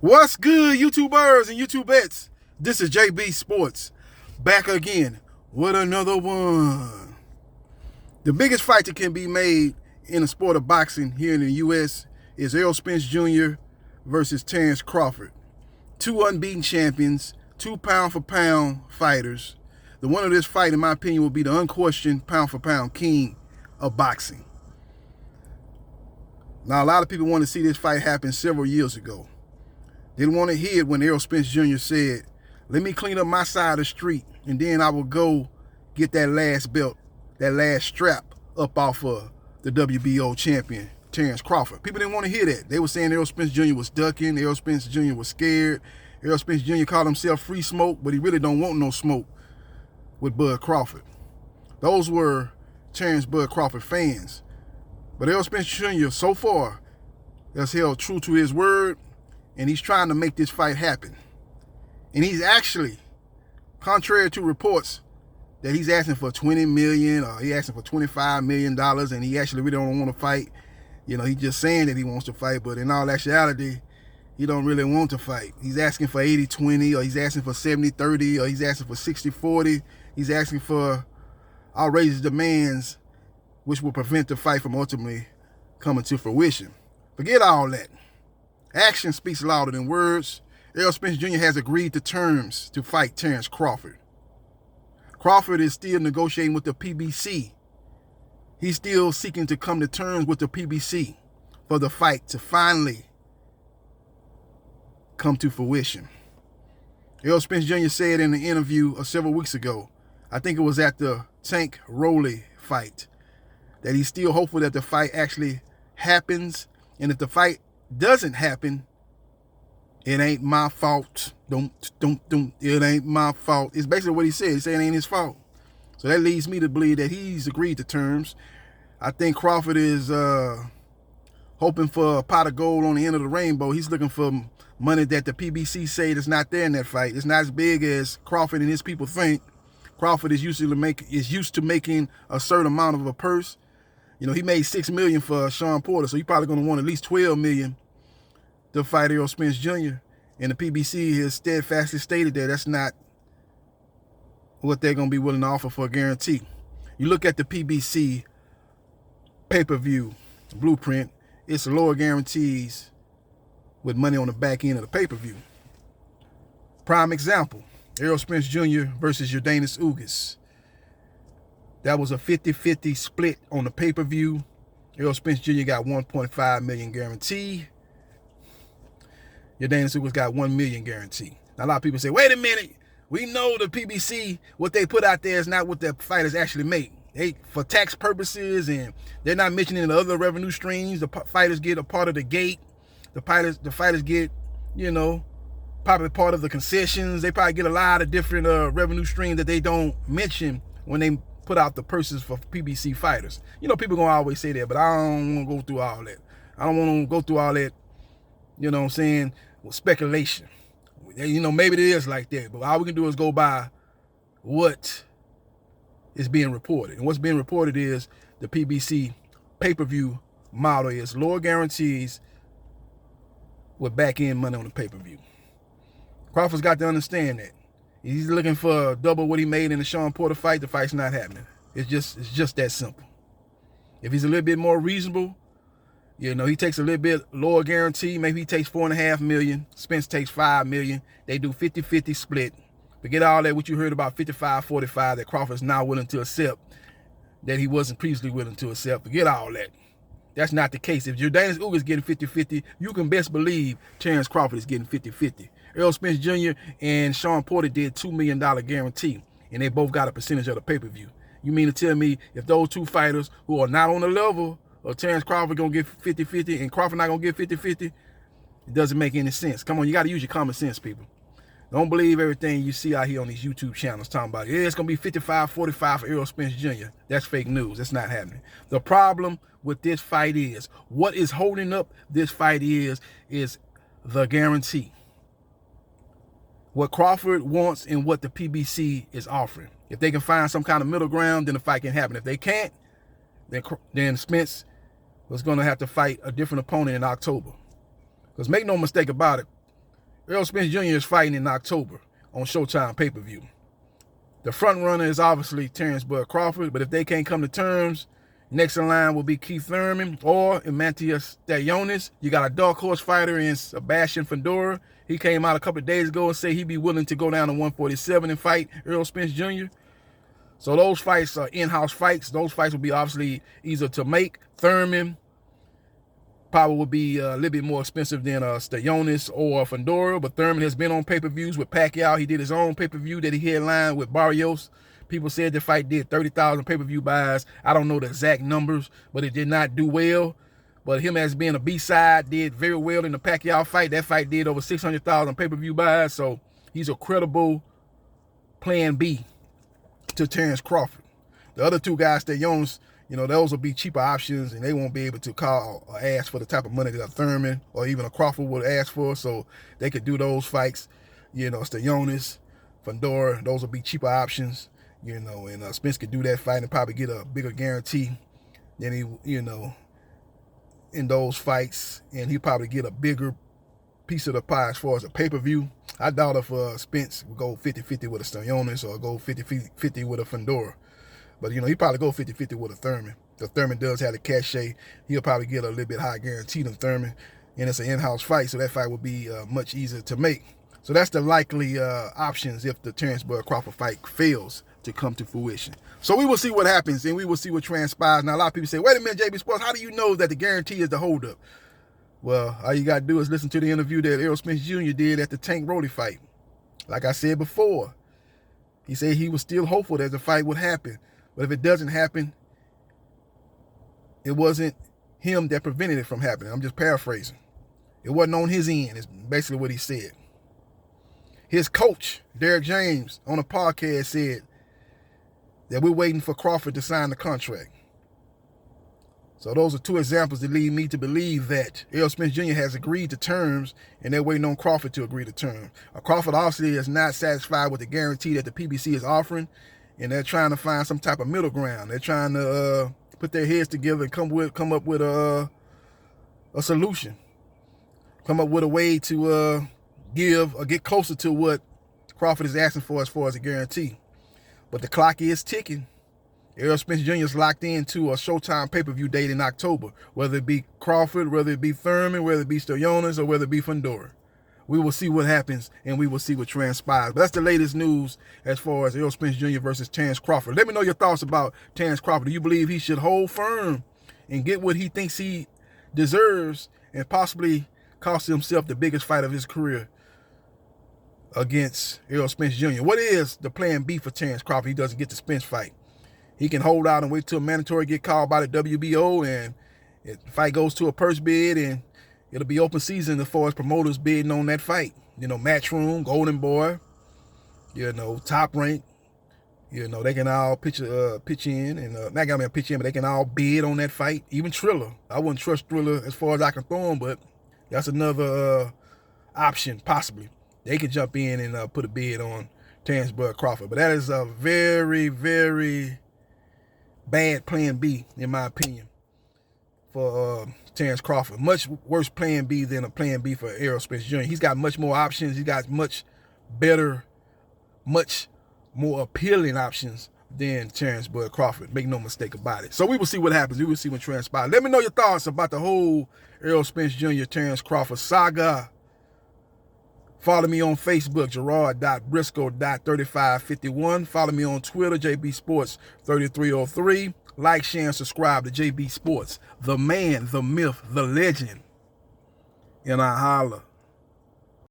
What's good, YouTubers and YouTubettes? This is JBsports, back again with another one. The biggest fight that can be made in the sport of boxing here in the U.S. is Spence Jr. versus Terrence Crawford. Two unbeaten champions, two pound-for-pound fighters. The winner of this fight, in my opinion, will be the unquestioned pound-for-pound king of boxing. Now, a lot of people want to see this fight happen several years ago. They didn't want to hear it when Spence Jr. said, let me clean up my side of the street, and then I will go get that last belt, that last strap up off of the WBO champion, Terrence Crawford. People didn't want to hear that. They were saying Spence Jr. was ducking, Spence Jr. was scared. Spence Jr. called himself free smoke, but he really don't want no smoke with Bud Crawford. Those were Terrence Bud Crawford fans. But Spence Jr. so far has held true to his word, and he's trying to make this fight happen. And he's actually, contrary to reports that he's asking for $20 million or he's asking for $25 million, and he actually really don't want to fight. You know, he's just saying that he wants to fight, but in all actuality, he don't really want to fight. He's asking for 80-20, or he's asking for 70-30, or he's asking for 60-40. He's asking for outrageous demands, which will prevent the fight from ultimately coming to fruition. Forget all that. Action speaks louder than words. Spence Jr. has agreed to terms to fight Terrence Crawford. Crawford is still negotiating with the PBC. He's still seeking to come to terms with the PBC for the fight to finally come to fruition. Spence Jr. said in an interview several weeks ago, I think it was at the Tank Roley fight, that he's still hopeful that the fight actually happens. And if the fight doesn't happen, it ain't my fault. It ain't my fault. It's basically what he said. He said it ain't his fault. So that leads me to believe that he's agreed to terms. I think Crawford is hoping for a pot of gold on the end of the rainbow. He's looking for money that the PBC say is not there in that fight. It's not as big as Crawford and his people think. Crawford is used to making a certain amount of a purse. You know, he made $6 million for Sean Porter, so he's probably going to want at least $12 million to fight Spence Jr. And the PBC has steadfastly stated that that's not what they're going to be willing to offer for a guarantee. You look at the PBC pay-per-view blueprint, it's lower guarantees with money on the back end of the pay-per-view. Prime example, Spence Jr. versus Yordenis Ugas. That was a 50-50 split on the pay-per-view. Spence Jr. got $1.5 million guarantee. Yordenis Ugas got $1 million guarantee. Now, a lot of people say, wait a minute. We know the PBC, what they put out there is not what the fighters actually make. They, for tax purposes, and they're not mentioning the other revenue streams. The fighters get a part of the gate. The fighters get, you know, probably part of the concessions. They probably get a lot of different revenue streams that they don't mention when they put out the purses for PBC fighters. You know, people gonna always say that, but I don't want to go through all that. I don't want to go through all that, you know what I'm saying, with speculation. You know, maybe it is like that, but all we can do is go by what is being reported. And what's being reported is the PBC pay-per-view model is lower guarantees with back-end money on the pay-per-view. Crawford's got to understand that. He's looking for double what he made in the Sean Porter fight. The fight's not happening. It's just that simple. If he's a little bit more reasonable, you know, he takes a little bit lower guarantee. Maybe he takes $4.5 million. Spence takes $5 million. They do 50-50 split. Forget all that, what you heard about 55-45 that Crawford's now willing to accept that he wasn't previously willing to accept. Forget all that. That's not the case. If Yordenis Ugas is getting 50-50, you can best believe Terrence Crawford is getting 50-50. Spence Jr. and Sean Porter did $2 million guarantee, and they both got a percentage of the pay-per-view. You mean to tell me if those two fighters who are not on the level of Terrence Crawford going to get 50-50 and Crawford not going to get 50-50, it doesn't make any sense. Come on, you got to use your common sense, people. Don't believe everything you see out here on these YouTube channels talking about, yeah, it's going to be 55-45 for Spence Jr. That's fake news. That's not happening. The problem with this fight is, what is holding up this fight is the guarantee. What Crawford wants and what the PBC is offering. If they can find some kind of middle ground, then the fight can happen. If they can't, then Spence was going to have to fight a different opponent in October. Because make no mistake about it, Errol Spence Jr. is fighting in October on Showtime pay-per-view. The front runner is obviously Terrence Bud Crawford, but if they can't come to terms, next in line will be Keith Thurman or Emantius Stellionis. You got a dark horse fighter in Sebastian Fundora. He came out a couple of days ago and said he'd be willing to go down to 147 and fight Errol Spence Jr. So those fights are in-house fights. Those fights will be obviously easier to make. Thurman probably will be a little bit more expensive than Stellionis or Fundora, but Thurman has been on pay-per-views with Pacquiao. He did his own pay-per-view that he headlined with Barrios. People said the fight did 30,000 pay-per-view buys. I don't know the exact numbers, but it did not do well. But him as being a B-side did very well in the Pacquiao fight. That fight did over 600,000 pay-per-view buys, so he's a credible plan B to Terrence Crawford. The other two guys, Stellionis, those will be cheaper options, and they won't be able to call or ask for the type of money that a Thurman or even a Crawford would ask for, so they could do those fights. Stellionis, Fundora, those will be cheaper options, and Spence could do that fight and probably get a bigger guarantee than he, in those fights, and he'll probably get a bigger piece of the pie as far as a pay-per-view. I doubt if Spence would go 50-50 with a Stellionis or go 50-50 with a Fundora. But, he probably go 50-50 with a Thurman. The Thurman does have the cachet. He'll probably get a little bit higher guarantee than Thurman. And it's an in-house fight, so that fight will be much easier to make. So that's the likely options if the Terrence Bud Crawford fight fails to come to fruition. So we will see what happens, and we will see what transpires. Now, a lot of people say, wait a minute, JB Sports, how do you know that the guarantee is the holdup? Well, all you got to do is listen to the interview that Errol Spence Jr. did at the Tank Brody fight. Like I said before, he said he was still hopeful that the fight would happen. But if it doesn't happen, it wasn't him that prevented it from happening. I'm just paraphrasing. It wasn't on his end, is basically what he said. His coach, Derek James, on a podcast said that we're waiting for Crawford to sign the contract. So those are two examples that lead me to believe that Errol Spence Jr. has agreed to terms, and they're waiting on Crawford to agree to terms. Crawford obviously is not satisfied with the guarantee that the PBC is offering, and they're trying to find some type of middle ground. They're trying to put their heads together and come up with a solution, come up with a way to give or get closer to what Crawford is asking for as far as a guarantee. But the clock is ticking. Errol Spence Jr. is locked into a Showtime pay-per-view date in October, whether it be Crawford, whether it be Thurman, whether it be Stellionis, or whether it be Fundora. We will see what happens, and we will see what transpires. But that's the latest news as far as Errol Spence Jr. versus Terrence Crawford. Let me know your thoughts about Terrence Crawford. Do you believe he should hold firm and get what he thinks he deserves and possibly cost himself the biggest fight of his career against Errol Spence Jr.? What is the plan B for Terrence Crawford? He doesn't get the Spence fight. He can hold out and wait till mandatory get called by the WBO, and if the fight goes to a purse bid, and it'll be open season as far as promoters bidding on that fight. Matchroom, Golden Boy, Top Rank, they can all pitch in, and not gonna pitch in, but they can all bid on that fight. Even Triller. I wouldn't trust Triller as far as I can throw him, but that's another option, possibly. They can jump in and put a bid on Terrence Bud Crawford. But that is a very, very bad plan B, in my opinion, for Terrence Crawford. Much worse plan B than a plan B for Errol Spence Jr. He's got much more options. He's got much better, much more appealing options than Terrence Bud Crawford. Make no mistake about it. So we will see what happens. We will see what transpires. Let me know your thoughts about the whole Errol Spence Jr. Terrence Crawford saga. Follow me on Facebook, Gerard.Briscoe.3551. Follow me on Twitter, JBsports3303. Like, share, and subscribe to JB Sports, the man, the myth, the legend. And I holla.